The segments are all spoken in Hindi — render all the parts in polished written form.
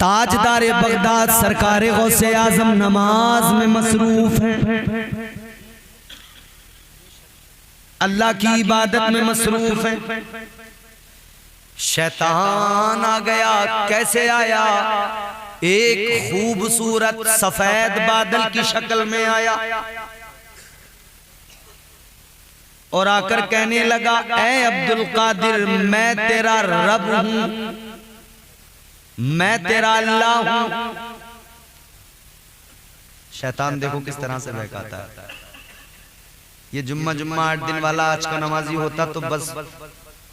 ताजदार बगदाद सरकार गौसे आजम नमाज में मसरूफ हैं, अल्लाह की इबादत में मसरूफ हैं। शैतान आ गया। कैसे आया? एक खूबसूरत सफेद बादल की शक्ल में आया और आकर कहने लगा, ऐ अब्दुल कादिर, मैं तेरा रब हूं, मैं तेरा अल्लाह हूं। शैतान देखो किस तरह से बहकाता है। ये जुम्मा 8 दिन वाला आज का नमाजी होता तो बस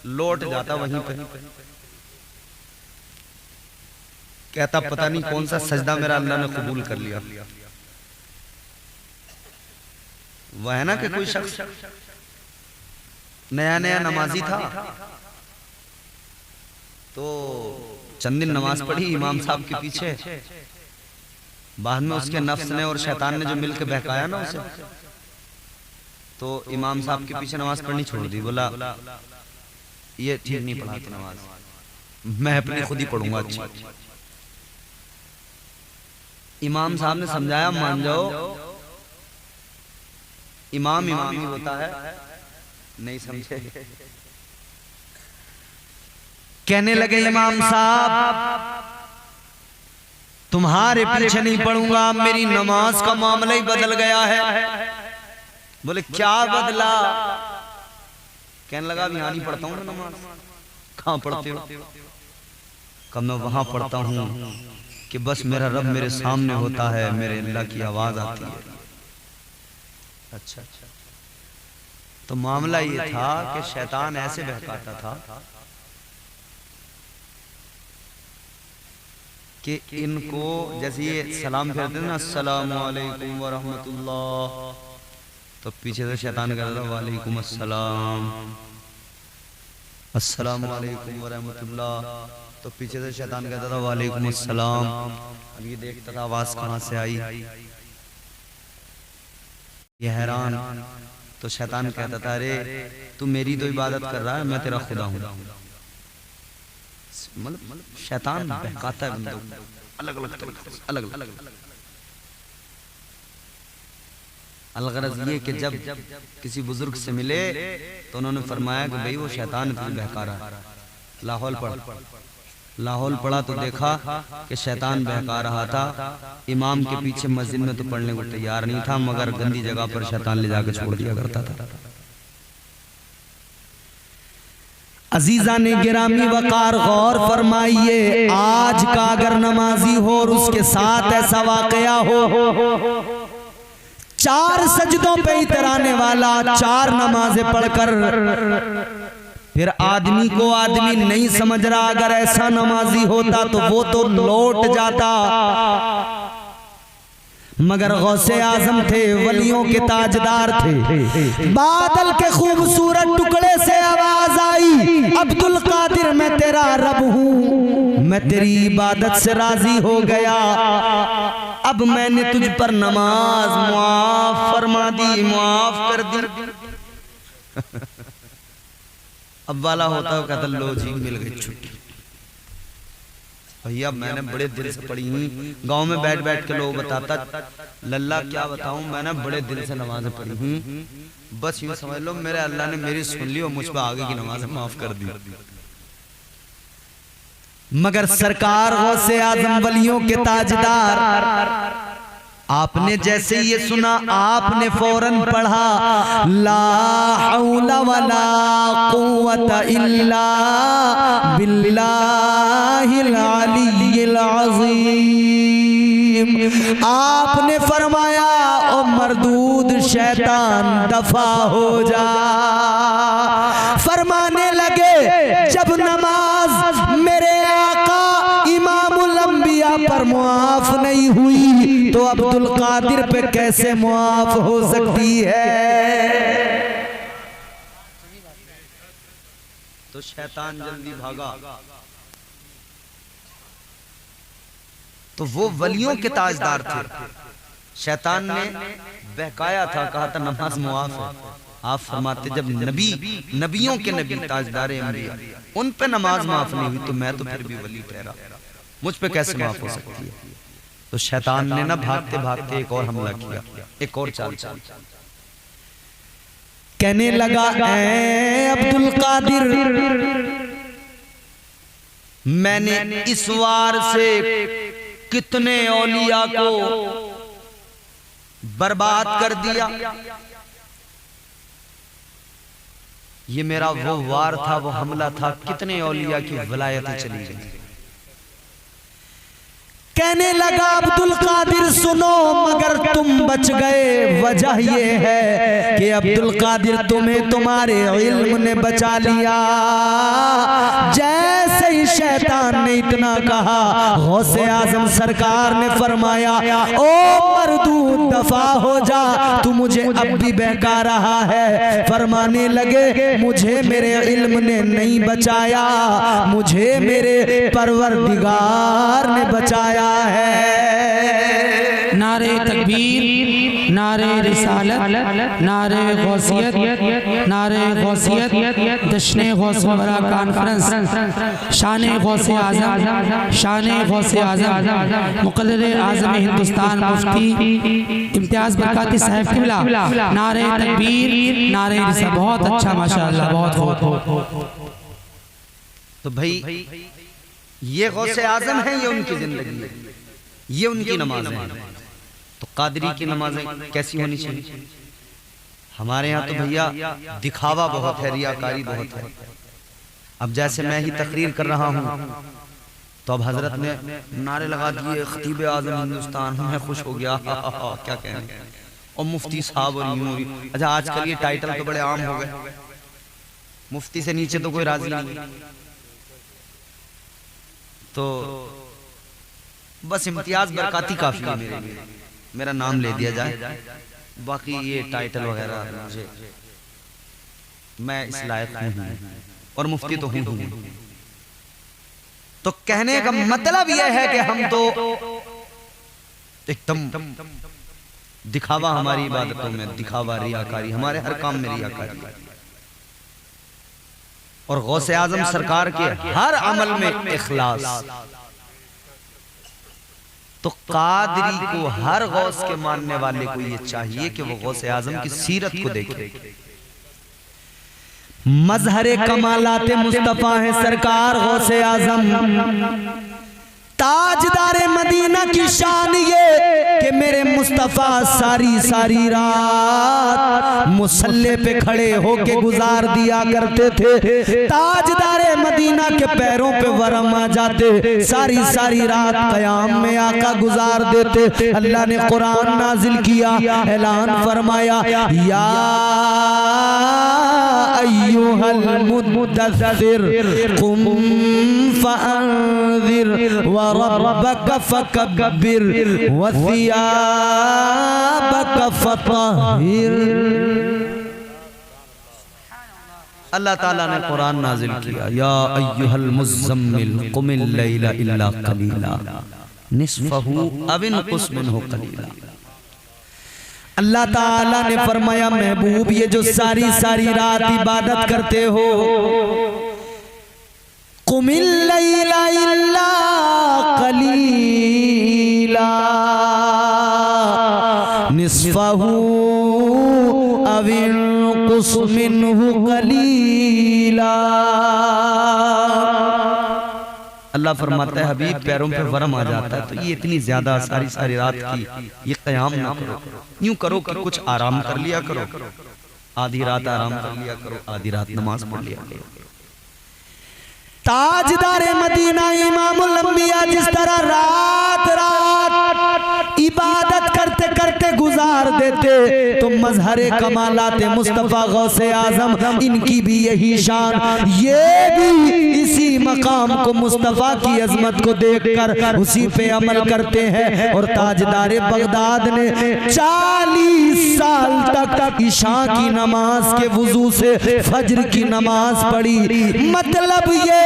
लौट जाता वहीं पर, कहता पता नहीं कौन सा सजदा मेरा अल्लाह ने कबूल कर लिया। वह है ना कि कोई शख्स नया नया नमाजी था तो चंद दिन नमाज पढ़ी इमाम साहब के पीछे, बाद में उसके नफ्स ने और शैतान ने जो मिलकर बहकाया ना उसे, तो इमाम साहब के पीछे नमाज पढ़नी छोड़ दी। बोला ये ठीक नहीं पढ़ाते नमाज, मैं अपनी खुद ही पढ़ूंगा। अच्छी इमाम साहब ने समझाया, मान जाओ इमाम ही होता है, नहीं समझे। कहने लगे इमाम साहब तुम्हारे पीछे नहीं पढ़ूंगा, मेरी नमाज का मामला ही बदल गया है। बोले क्या बदला? कहने लगा अब यहाँ नहीं पढ़ता हूँ मैं नमाज। कहाँ पढ़ते हो? कब मैं वहां पढ़ता हूँ कि बस मेरा रब मेरे सामने होता है, मेरे अल्लाह की आवाज आती है। अच्छा, तो मामला ये था कि शैतान ऐसे बहकाता था कि इनको जैसे ये सलाम करते थे ना, अस्सलामु अलैकुम व रहमतुल्लाह, तो पीछे से शैतान कहता था वालेकुम अस्सलाम, अस्सलामु अलैकुम व रहमतुल्लाह, तो पीछे से शैतान कहता था वालेकुम अस्सलाम। अब ये देखता था आवाज कहां से आई, ये हैरान। तो शैतान कहता था अरे तू मेरी तो इबादत कर रहा है, मैं तेरा खुदा हूं। मतलब शैतान बहकाता है बंदों को अलग अलग। अलगरज ये कि जब किसी बुजुर्ग से मिले तो उन्होंने फरमाया कि भाई वो शैतान तुझे बहका रहा है, लाहौल पढ़। लाहौल पढ़ा तो देखा कि शैतान बहका रहा था। इमाम के पीछे मस्जिद में तो पढ़ने को तैयार नहीं था, मगर गंदी जगह पर शैतान ले जाकर छोड़ दिया करता था। अजीजा ने गिरामी वकार गौर फरमाइए, आज का अगर नमाजी हो और उसके साथ ऐसा वाकया हो, 4 सजदों पे इतराने वाला, 4 नमाजें पढ़कर फिर आदमी को आदमी नहीं समझ रहा, अगर ऐसा नमाजी होता तो वो तो लौट जाता। मगर गौसे आजम थे, वलियों के ताजदार थे। बादल के खूबसूरत टुकड़े से आवाज आई, अब्दुल कादिर मैं तेरा रब हूँ, मैं तेरी इबादत से राजी हो गया, अब मैंने तुझ पर नमाज मुआफ फरमा दी, मुआफ कर दी। अब वाला होता है कहता लो जी मिल गई छुट्टी। भैया मैंने बड़े दिल से पढ़ी हुई, गांव में बैठ बैठ के लोग बताता लल्ला क्या बताऊं, मैंने बड़े दिल से नमाजें पढ़ी हुई, बस यूं समझ लो मेरे अल्लाह ने मेरी सुन ली और मुझ पर आगे की नमाजें माफ कर दी। मगर सरकार गौसे आजम वलियों के ताजदार, आपने जैसे ये सुना आपने फौरन पढ़ा ला हौला वला कुव्वता इल्ला बिल्लाहिल अलिय्यिल अज़ीम। आपने फरमाया ओ मरदूद शैतान दफा हो जा। फरमाने लगे जब नमाज मेरे आका इमामुल अंबिया पर मुआफ नहीं हुई तो अब्दुल कादिर पे कैसे मुआफ हो सकती है? तो शैतान जल्दी भागा। तो वो वलियों के ताजदार थे, शैतान ने बहकाया था, कहा था नमाज मुआफ है। आप फरमाते जब नबियों के नबी ताजदार अंबिया उन पे नमाज माफ नहीं हुई तो मैं तो फिर भी वली ठहरा। मुझ पे कैसे माफ हो सकती है? तो शैतान ने ना भागते भागते एक और हमला किया, एक और चाल चाल कहने लगा, ऐ अब्दुल कादिर, मैंने इस वार से कितने औलिया को बर्बाद कर दिया। ये मेरा वो वार था, वो हमला था, कितने औलिया की वलायतें चली गई। कहने लगा, अब्दुल कादिर सुनो, मगर तुम बच गए। वजह ये है कि अब्दुल कादिर तुम्हें तुम्हारे इल्म ने बचा लिया। जैसे ही शैतान ने इतना कहा, गौसे आजम सरकार ने फरमाया, ओ मरदूद दफा हो जा, तू मुझे अब भी बहका रहा है। फरमाने लगे, मुझे मेरे इल्म ने नहीं बचाया, मुझे मेरे परवरदिगार ने बचाया है। नारे तकबीर, नारे रिसालत, नारे गौसियत, नारे गौसियत, जश्न गौस वरा कॉन्फ्रेंस, शान गौसे आज़म, शान गौसे आज़म, मुक़र्रिर आज़म हिंदुस्तान मुफ्ती इम्तियाज़ बरकाती साहब क़िबला, नारे तकबीर, नारे रिसालत। बहुत अच्छा, माशाअल्लाह, बहुत खूब। तो भाई ये गौसे आज़म है, ये उनकी जिंदगी है, ये उनकी नमाज़ें हैं। तो कादरी की नमाज़ें कैसी होनी चाहिए? हमारे यहाँ तो भैया दिखावा बहुत है, रियाकारी बहुत है। अब जैसे मैं ही तकरीर कर रहा हूँ तो अब हजरत ने नारे लगा दिए, खतीब आज़म हिंदुस्तान, मैं खुश हो गया, क्या कहें, और मुफ्ती साहब और यूं भी। अच्छा, आजकल ये टाइटल तो बड़े आम हो गए, मुफ्ती से नीचे तो कोई राजी नहीं। तो बस इम्तियाज बरकाती काफी है मेरे लिए, मेरा नाम ले दिया जाए, बाकी ये टाइटल वगैरह मुझे, मैं इस लायक हूँ और मुफ्ती तो हूँ। तो कहने का मतलब यह है कि हम तो एकदम दिखावा, हमारी इबादतों में दिखावा, रियाकारी, हमारे हर काम में रियाकारी, और गौसे आजम सरकार के हर अमल में इखलास। तो कादरी को, हर गौस के मानने वाले को ये चाहिए कि वो गौसे आजम की सीरत को देखे। मजहरे कमालाते मुस्तफा है सरकार गौसे आजम, ताजदारे मदीना की शान ये कि मेरे मुस्तफा सारी सारी रात मुसल्ले पे खड़े होके गुजार दिया करते थे। ताजदारे मदीना के पैरों पे वरम आ जाते, सारी सारी रात कयाम में आका गुजार देते। अल्लाह ने कुरान नाजिल किया, ऐलान फरमाया, या अय्युहल मुद्दस्सिर कुम फअंज़िर व रब्बक फकब्बिर व सियाबक फतहिर। अल्लाह ताला ने कुरान नाजिल किया, या अय्युहल मुज़्ज़म्मिल कुमिल लैला इल्ला कलीला निस्फहु अव इनकुस मिनहु कलीला। अल्लाह ताला ने फरमाया, महबूब ये जो सारी सारी रात इबादत करते हो, कुमिल लैला इल्ला कलीला निस्फहु अव इनकुस मिनहु कलीला। अल्लाह फरमाता है, हबीब पैरों पे वरम आ जाता है, तो ये इतनी ज्यादा सारी सारी रात की ये क़याम ना करो, यूं करो कि कुछ आराम कर लिया करो, आधी रात आराम कर लिया करो, आधी रात नमाज पढ़ लिया करो। ताजदारे मदीना इमामुल अंबिया जिस तरह रात रात इबादत करते करते गुजार देते, तो मजहरे कमालाते मुस्तफा गौसे आजम, इनकी भी यही शान, ये भी इसी मकाम को, मुस्तफा की अजमत को देखकर उसी पे अमल करते हैं। और ताजदारे बगदाद ने 40 साल तक इशा की नमाज के वुजू से फज्र की नमाज पढ़ी। मतलब ये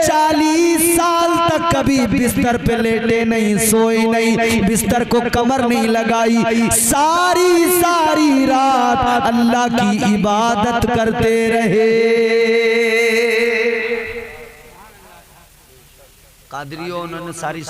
40 साल तक कभी बिस्तर पे लेटे नहीं, सोए नहीं, बिस्तर को कमर नहीं लगाई, सारी सारी रात अल्लाह की इबादत करते रहे। कादरियों उन्होंने सारी